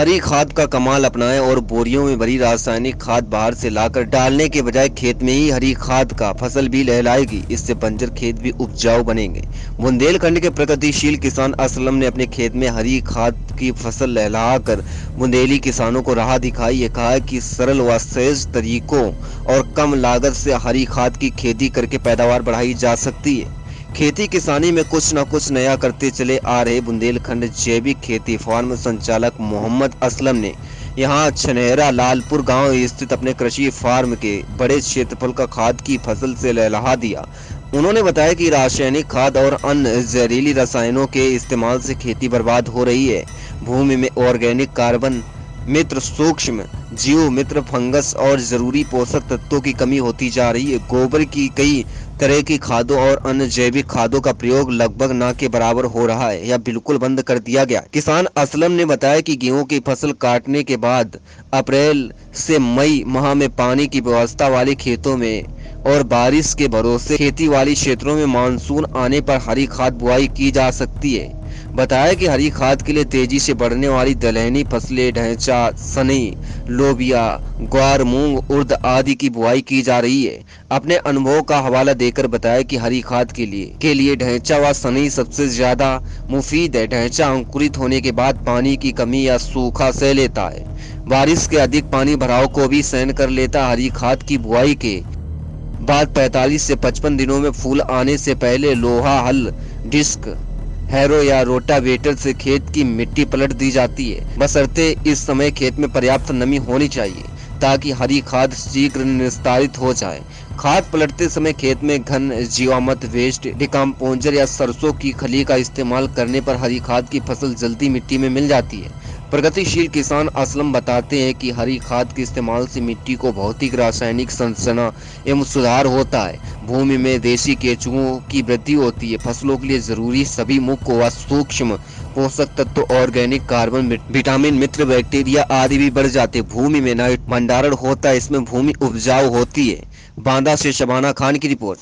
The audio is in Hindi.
हरी खाद का कमाल अपनाएं और बोरियों में भरी रासायनिक खाद बाहर से लाकर डालने के बजाय खेत में ही हरी खाद का फसल भी लहलाएगी। इससे बंजर खेत भी उपजाऊ बनेंगे। बुंदेलखंड के प्रगतिशील किसान असलम ने अपने खेत में हरी खाद की फसल लहलाकर बुंदेली किसानों को राह दिखाई। ये कहा कि सरल व सहज तरीकों और कम लागत से हरी खाद की खेती करके पैदावार बढ़ाई जा सकती है। खेती किसानी में कुछ न कुछ नया करते चले आ रहे बुंदेलखंड जैविक खेती फार्म संचालक मोहम्मद असलम ने यहां छनेरा लालपुर गांव स्थित अपने कृषि फार्म के बड़े क्षेत्रफल का खाद की फसल से लहला दिया। उन्होंने बताया कि रासायनिक खाद और अन्य जहरीली रसायनों के इस्तेमाल से खेती बर्बाद हो रही है। भूमि में ऑर्गेनिक कार्बन मित्र, सूक्ष्म जीव मित्र, फंगस और जरूरी पोषक तत्वों की कमी होती जा रही है। गोबर की कई तरह की खादों और अन्य जैविक खादों का प्रयोग लगभग न के बराबर हो रहा है या बिल्कुल बंद कर दिया गया। किसान असलम ने बताया कि गेहूं की फसल काटने के बाद अप्रैल से मई माह में पानी की व्यवस्था वाले खेतों में और बारिश के भरोसे खेती वाली क्षेत्रों में मानसून आने पर हरी खाद बुआई की जा सकती है। बताया कि हरी खाद के लिए तेजी से बढ़ने वाली दलहनी फसलें ढैंचा, सनई, लोबिया, ग्वार, मूंग, उर्द आदि की बुआई की जा रही है। अपने अनुभव का हवाला देकर बताया कि हरी खाद के लिए ढैंचा व सनई सबसे ज्यादा मुफीद है। ढैंचा अंकुरित होने के बाद पानी की कमी या सूखा सह लेता है। बारिश के अधिक पानी भराव को भी सहन कर लेता। हरी खाद की बुआई के बाद 45 से 55 दिनों में फूल आने से पहले लोहा हल, डिस्क, हैरो या रोटावेटर से खेत की मिट्टी पलट दी जाती है। बशर्ते इस समय खेत में पर्याप्त नमी होनी चाहिए ताकि हरी खाद शीघ्र निस्तारित हो जाए। खाद पलटते समय खेत में घन जीवामृत वेस्ट, डिकम्पोजर या सरसों की खली का इस्तेमाल करने पर हरी खाद की फसल जल्दी मिट्टी में मिल जाती है। प्रगतिशील किसान असलम बताते हैं कि हरी खाद के इस्तेमाल से मिट्टी को भौतिक रासायनिक संरचना एवं सुधार होता है। भूमि में देशी केंचुओं की वृद्धि होती है। फसलों के लिए जरूरी सभी मुख्य व सूक्ष्म पोषक तत्व, ऑर्गेनिक कार्बन, विटामिन, मित्र, बैक्टीरिया आदि भी बढ़ जाते। भूमि में नाइट्रोजन भंडारण होता है। इसमें भूमि उपजाऊ होती है। बांदा से शबाना खान की रिपोर्ट।